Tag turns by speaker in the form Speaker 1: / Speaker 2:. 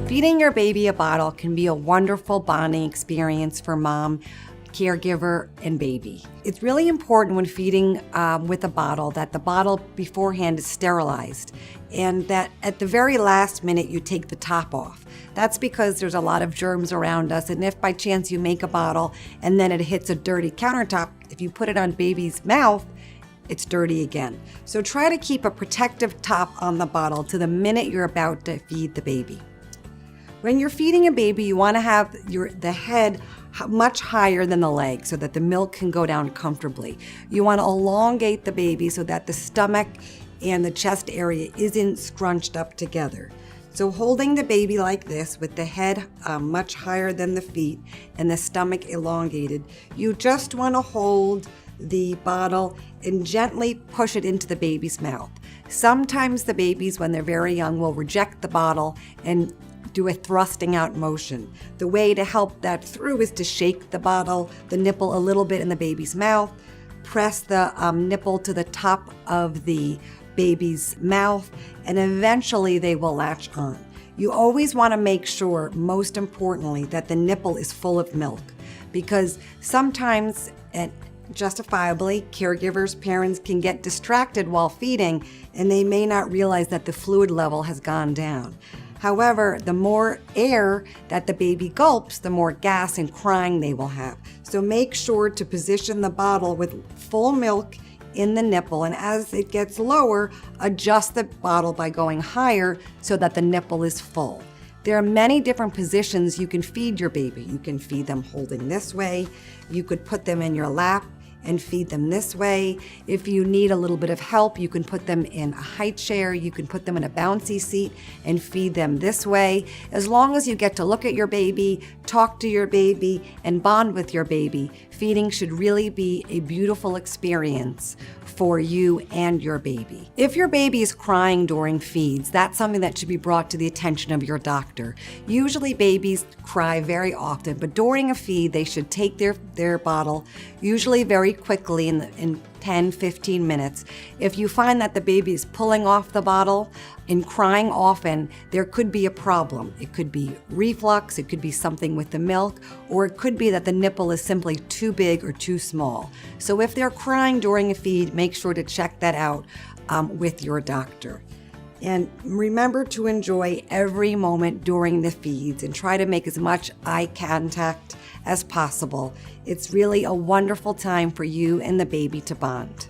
Speaker 1: Feeding your baby a bottle can be a wonderful bonding experience for mom, caregiver, and baby. It's really important when feeding with a bottle that the bottle beforehand is sterilized and that at the very last minute you take the top off. That's because there's a lot of germs around us, and if by chance you make a bottle and then it hits a dirty countertop, if you put it on baby's mouth, it's dirty again. So try to keep a protective top on the bottle to the minute you're about to feed the baby. When you're feeding a baby, you want to have the head much higher than the leg so that the milk can go down comfortably. You want to elongate the baby so that the stomach and the chest area isn't scrunched up together. So holding the baby like this with the head much higher than the feet and the stomach elongated, you just want to hold the bottle and gently push it into the baby's mouth. Sometimes the babies, when they're very young, will reject the bottle and do a thrusting out motion. The way to help that through is to shake the nipple a little bit in the baby's mouth, press the nipple to the top of the baby's mouth, and eventually they will latch on. You always want to make sure, most importantly, that the nipple is full of milk, because sometimes, and justifiably, caregivers, parents can get distracted while feeding and they may not realize that the fluid level has gone down. However, the more air that the baby gulps, the more gas and crying they will have. So make sure to position the bottle with full milk in the nipple, and as it gets lower, adjust the bottle by going higher so that the nipple is full. There are many different positions you can feed your baby. You can feed them holding this way. You could put them in your lap and feed them this way. If you need a little bit of help, you can put them in a high chair, you can put them in a bouncy seat and feed them this way. As long as you get to look at your baby, talk to your baby, and bond with your baby, feeding should really be a beautiful experience for you and your baby. If your baby is crying during feeds, that's something that should be brought to the attention of your doctor. Usually babies cry very often, but during a feed, they should take their bottle, usually very quickly in 10-15 minutes. If you find that the baby is pulling off the bottle and crying often, there could be a problem. It could be reflux, it could be something with the milk, or it could be that the nipple is simply too big or too small. So if they're crying during a feed, make sure to check that out with your doctor. And remember to enjoy every moment during the feeds and try to make as much eye contact as possible. It's really a wonderful time for you and the baby to bond.